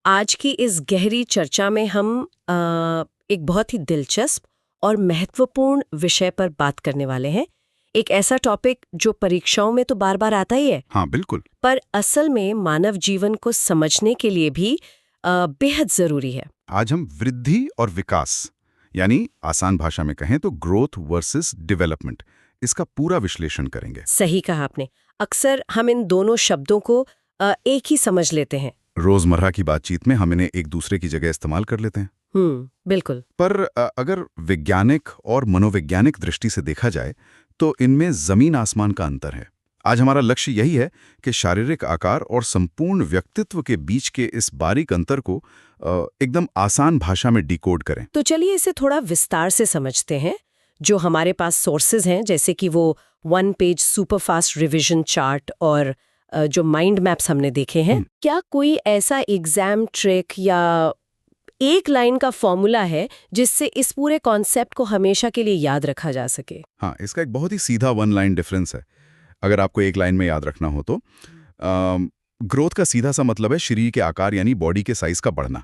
आज की इस गहरी चर्चा में हम एक बहुत ही दिलचस्प और महत्वपूर्ण विषय पर बात करने वाले हैं। एक ऐसा टॉपिक जो परीक्षाओं में तो बार बार आता ही है। हाँ, बिल्कुल। पर असल में मानव जीवन को समझने के लिए भी बेहद जरूरी है। आज हम वृद्धि और विकास, यानी आसान भाषा में कहें तो ग्रोथ वर्सेस डेवलपमेंट, इसका पूरा विश्लेषण करेंगे। सही कहा आपने। अक्सर हम इन दोनों शब्दों को एक ही समझ लेते हैं। रोजमर्रा की बातचीत में हम इन्हें एक दूसरे की जगह इस्तेमाल कर लेते हैं। बिल्कुल। पर अगर वैज्ञानिक और मनोवैज्ञानिक दृष्टि से देखा जाए तो इनमें जमीन आसमान का अंतर है। आज हमारा लक्ष्य यही है कि शारीरिक आकार और संपूर्ण व्यक्तित्व के बीच के इस बारीक अंतर को एकदम आसान भाषा में डिकोड करें। तो चलिए इसे थोड़ा विस्तार से समझते हैं। जो हमारे पास सोर्सेज हैं, जैसे कि वो 1 पेज सुपरफास्ट रिवीजन चार्ट और जो माइंड मैप्स हमने देखे हैं, क्या कोई ऐसा एग्जाम ट्रिक या एक लाइन का फॉर्मूला है जिससे इस पूरे कॉन्सेप्ट को हमेशा के लिए याद रखा जा सके? हाँ, इसका एक बहुत ही सीधा 1 लाइन डिफरेंस है। अगर आपको एक लाइन में याद रखना हो तो ग्रोथ का सीधा सा मतलब है शरीर के आकार यानी बॉडी के साइज का बढ़ना।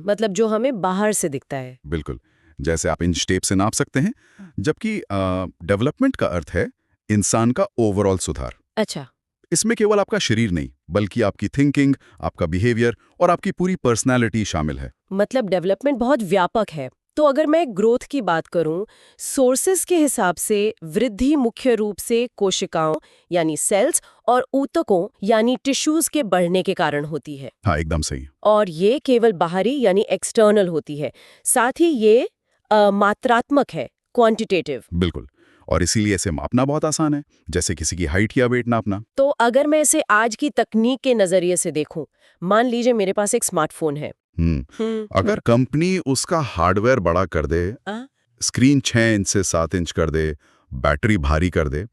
मतलब जो हमें बाहर से दिखता है। बिल्कुल, जैसे आप इंच टेप से नाप सकते हैं। जबकि डेवलपमेंट का अर्थ है इंसान का ओवरऑल सुधार। अच्छा। इसमें केवल आपका शरीर नहीं, बल्कि आपकी थिंकिंग, आपका बिहेवियर और आपकी पूरी पर्सनैलिटी शामिल है। मतलब डेवलपमेंट बहुत व्यापक है। तो अगर मैं ग्रोथ की बात करूं, सोर्सेस के हिसाब से वृद्धि मुख्य रूप से कोशिकाओं यानी सेल्स और ऊतकों यानी टिश्यूज के बढ़ने के कारण होती है। हाँ, एकदम सही। और ये केवल बाहरी यानी एक्सटर्नल होती है। साथ ही ये मात्रात्मक है, क्वांटिटेटिव। बिल्कुल, और इसीलिए इसे मापना बहुत आसान है, जैसे किसी की हाइट या वेट नापना। तो अगर मैं इसे आज की तकनीक के नजरिए से देखूं, मान लीजिए मेरे पास एक स्मार्टफोन है। अगर कंपनी उसका हार्डवेयर बड़ा कर दे, स्क्रीन 6 इंच से 7 इंच कर दे, बैटरी भारी कर दे,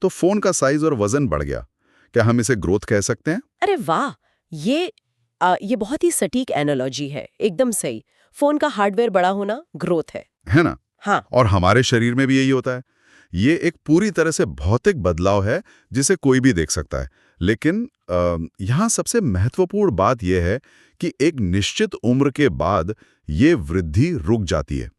तो फोन का साइज और वजन बढ़ गया। क्या हम इसे ग्रोथ कह सकते हैं? अरे वाह, ये बहुत ही सटीक एनालॉजी है। एकदम सही। फोन का हार्डवेयर बड़ा होना ग्रोथ है ना? हाँ। और हमारे शरीर में भी यही होता है। ये एक पूरी तरह से भौतिक बदलाव है जिसे कोई भी देख सकता है। लेकिन यहाँ सबसे महत्वपूर्ण बात यह है कि एक निश्चित उम्र के बाद ये वृद्धि रुक जाती है।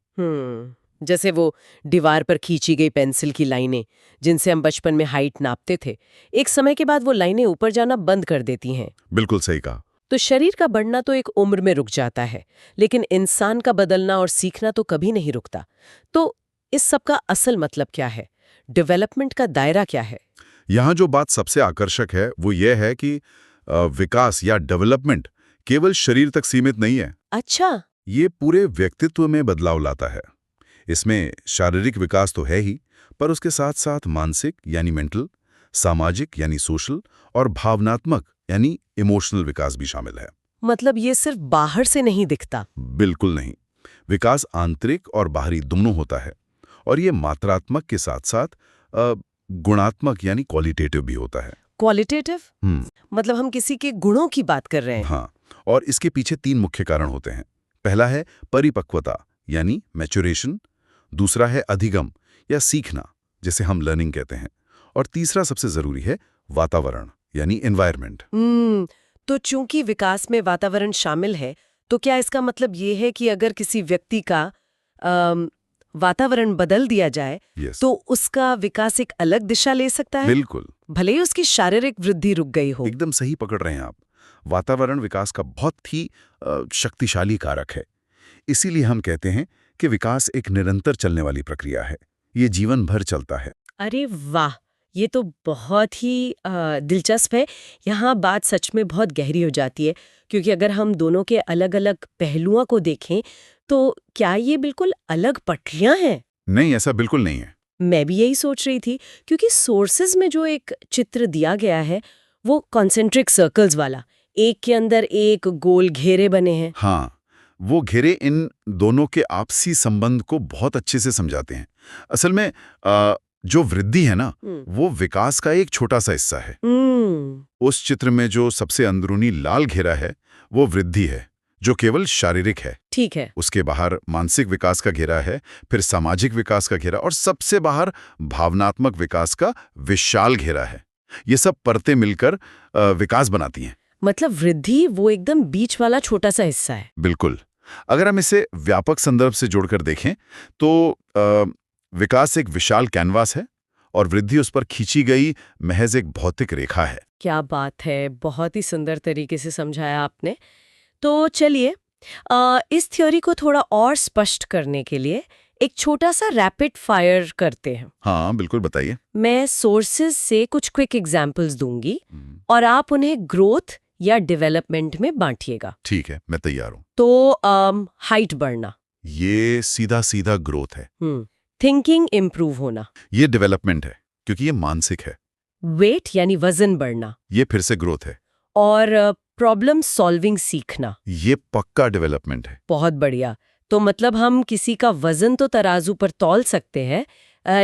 जैसे वो दीवार पर खींची गई पेंसिल की लाइनें, जिनसे हम बचपन में हाइट नापते थे, एक समय के बाद वो लाइनें ऊपर जाना बंद कर देती हैं। बिल्कुल सही कहा। तो शरीर का बढ़ना तो एक उम्र में रुक जाता है, लेकिन इंसान का बदलना और सीखना तो कभी नहीं रुकता। तो इस सब का असल मतलब क्या है? डेवलपमेंट का दायरा क्या है? यहाँ जो बात सबसे आकर्षक है वो ये है कि विकास या डेवलपमेंट केवल शरीर तक सीमित नहीं है। अच्छा। ये पूरे व्यक्तित्व में बदलाव लाता है। इसमें शारीरिक विकास तो है ही, पर उसके साथ साथ मानसिक यानी मेंटल, सामाजिक यानी सोशल और भावनात्मक यानी इमोशनल विकास भी शामिल है। मतलब ये सिर्फ बाहर से नहीं दिखता? बिल्कुल नहीं। विकास आंतरिक और बाहरी दोनों होता है, और ये मात्रात्मक के साथ साथ गुणात्मक यानी क्वालिटेटिव भी होता है। क्वालिटेटिव? मतलब हम किसी के गुणों की बात कर रहे हैं। हाँ, और इसके पीछे 3 मुख्य कारण होते हैं। पहला है परिपक्वता यानी मैच्योरेशन, दूसरा है अधिगम या सीखना, जिसे हम लर्निंग कहते हैं, और तीसरा सबसे जरूरी है वातावरण यानी एनवायरनमेंट। तो चूंकि विकास में वातावरण शामिल है, तो क्या इसका मतलब ये है कि अगर किसी व्यक्ति का वातावरण बदल दिया जाए तो उसका विकास एक अलग दिशा ले सकता है? बिल्कुल, भले ही उसकी शारीरिक वृद्धि रुक गई हो। एकदम सही पकड़ रहे हैं आप। वातावरण विकास का बहुत ही शक्तिशाली कारक है। इसीलिए हम कहते हैं कि विकास एक निरंतर चलने वाली प्रक्रिया है। ये जीवन भर चलता है। अरे वाह, ये तो बहुत ही दिलचस्प है। यहाँ बात सच में बहुत गहरी हो जाती है, क्योंकि अगर हम दोनों के अलग अलग पहलुओं को देखें तो क्या ये बिल्कुल अलग पटरियां हैं? नहीं, ऐसा बिल्कुल नहीं है। मैं भी यही सोच रही थी, क्योंकि सोर्सेज में जो एक चित्र दिया गया है वो कॉन्सेंट्रिक सर्कल्स वाला, एक के अंदर एक गोल घेरे बने हैं। हाँ, वो घेरे इन दोनों के आपसी संबंध को बहुत अच्छे से समझाते हैं। असल में जो वृद्धि है ना, वो विकास का एक छोटा सा हिस्सा है। उस चित्र में जो सबसे अंदरूनी लाल घेरा है वो वृद्धि है, जो केवल शारीरिक है। ठीक है। उसके बाहर मानसिक विकास का घेरा है, फिर सामाजिक विकास का घेरा, और सबसे बाहर भावनात्मक विकास का विशाल घेरा है। ये सब परतें मिलकर विकास बनाती हैं। मतलब वृद्धि वो एकदम बीच वाला छोटा सा हिस्सा है। बिल्कुल। अगर हम इसे व्यापक संदर्भ से जोड़कर देखें तो विकास एक विशाल कैनवास है और वृद्धि उस पर खींची गई महज एक भौतिक रेखा है। क्या बात है, बहुत ही सुंदर तरीके से समझाया आपने। तो चलिए इस थ्योरी को थोड़ा और स्पष्ट करने के लिए एक छोटा सा रैपिड फायर करते हैं। हाँ बिल्कुल, बताइए। मैं सोर्सेज से कुछ क्विक एग्जांपल्स दूंगी और आप उन्हें ग्रोथ या डेवलपमेंट में बांटिएगा। ठीक है, मैं तैयार हूँ। तो हाइट बढ़ना, ये सीधा सीधा ग्रोथ है। थिंकिंग इम्प्रूव होना, ये डेवलपमेंट है क्योंकि ये मानसिक है। वेट यानी वजन बढ़ना, ये फिर से ग्रोथ है। और प्रॉब्लम सॉल्विंग सीखना, ये पक्का डेवलपमेंट है। बहुत बढ़िया। तो मतलब हम किसी का वजन तो तराजू पर तौल सकते हैं,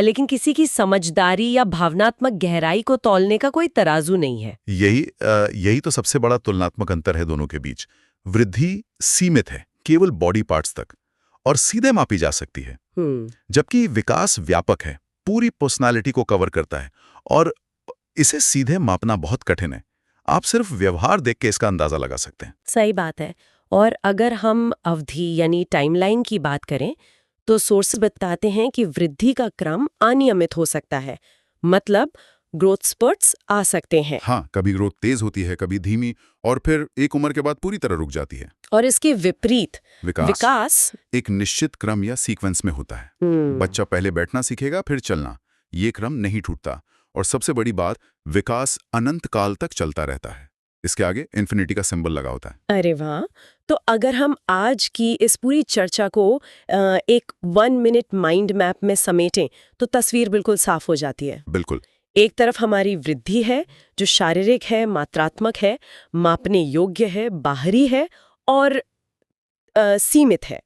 लेकिन किसी की समझदारी या भावनात्मक गहराई को तौलने का कोई तराजू नहीं है। यही तो सबसे बड़ा तुलनात्मक अंतर है दोनों के बीच। वृद्धि सीमित है केवल बॉडी पार्ट्स तक और सीधे मापी जा सकती है, जबकि विकास व्यापक है, पूरी पर्सनालिटी को कवर करता है और इसे सीधे मापना बहुत कठिन है। आप सिर्फ व्यवहार देख के इसका अंदाजा लगा सकते हैं। सही बात है। और अगर हम अवधि यानी टाइमलाइन की बात करें तो सोर्स बताते हैं कि वृद्धि का क्रम अनियमित हो सकता है, मतलब ग्रोथ स्पर्ट्स आ सकते हैं। हाँ, कभी ग्रोथ तेज होती है, कभी धीमी, और फिर एक उम्र के बाद पूरी तरह रुक जाती है। और इसके विपरीत विकास एक निश्चित क्रम या सीक्वेंस में होता है। बच्चा पहले बैठना सीखेगा, फिर चलना। ये क्रम नहीं टूटता और सबसे बड़ी बात, विकास अनंत काल तक चलता रहता है। इसके आगे इन्फिनिटी का सिंबल लगा होता है। अरे वाह! तो अगर हम आज की इस पूरी चर्चा को एक 1 मिनट माइंड मैप में समेटें तो तस्वीर बिल्कुल साफ हो जाती है। बिल्कुल। एक तरफ हमारी वृद्धि है जो शारीरिक है, मात्रात्मक है, मापने योग्य है, बाहरी है और सीमित है।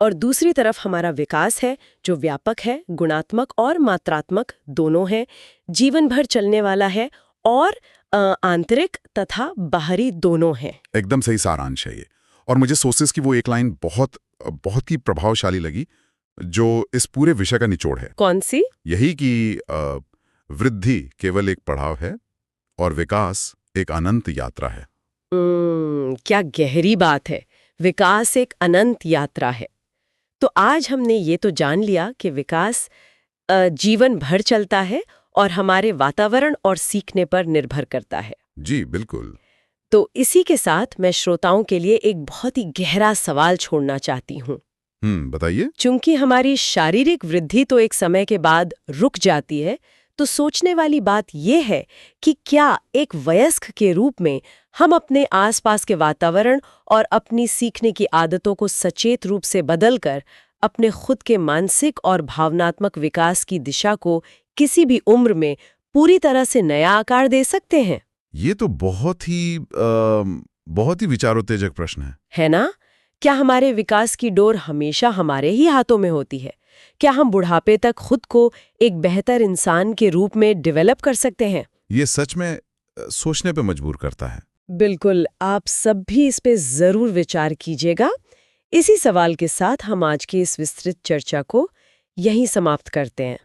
और दूसरी तरफ हमारा विकास है जो व्यापक है, गुणात्मक और मात्रात्मक दोनों है, जीवन भर चलने वाला है और आंतरिक तथा बाहरी दोनों हैं। एकदम सही सारांश है ये। और मुझे सोर्सेस की वो एक लाइन बहुत ही प्रभावशाली लगी जो इस पूरे विषय का निचोड़ है। कौन सी? यही कि वृद्धि केवल एक पड़ाव है और विकास एक अनंत यात्रा है। क्या गहरी बात है। विकास एक अनंत यात्रा है। तो आज हमने ये तो जान लिया कि विकास जीवन भर चलता है और हमारे वातावरण और सीखने पर निर्भर करता है। जी बिल्कुल। तो इसी के साथ मैं श्रोताओं के लिए एक बहुत ही गहरा सवाल छोड़ना चाहती हूँ। बताइए। चूंकि हमारी शारीरिक वृद्धि तो एक समय के बाद रुक जाती है, तो सोचने वाली बात यह है कि क्या एक वयस्क के रूप में हम अपने आसपास के वातावरण और अपनी सीखने की आदतों को सचेत रूप से बदलकर अपने खुद के मानसिक और भावनात्मक विकास की दिशा को किसी भी उम्र में पूरी तरह से नया आकार दे सकते हैं? ये तो बहुत ही विचारोत्तेजक प्रश्न है ना? क्या हमारे विकास की डोर हमेशा हमारे ही हाथों में होती है? क्या हम बुढ़ापे तक खुद को एक बेहतर इंसान के रूप में डेवलप कर सकते हैं? ये सच में सोचने पे मजबूर करता है। बिल्कुल, आप सब भी इस पे जरूर विचार कीजिएगा। इसी सवाल के साथ हम आज की इस विस्तृत चर्चा को यहीं समाप्त करते हैं।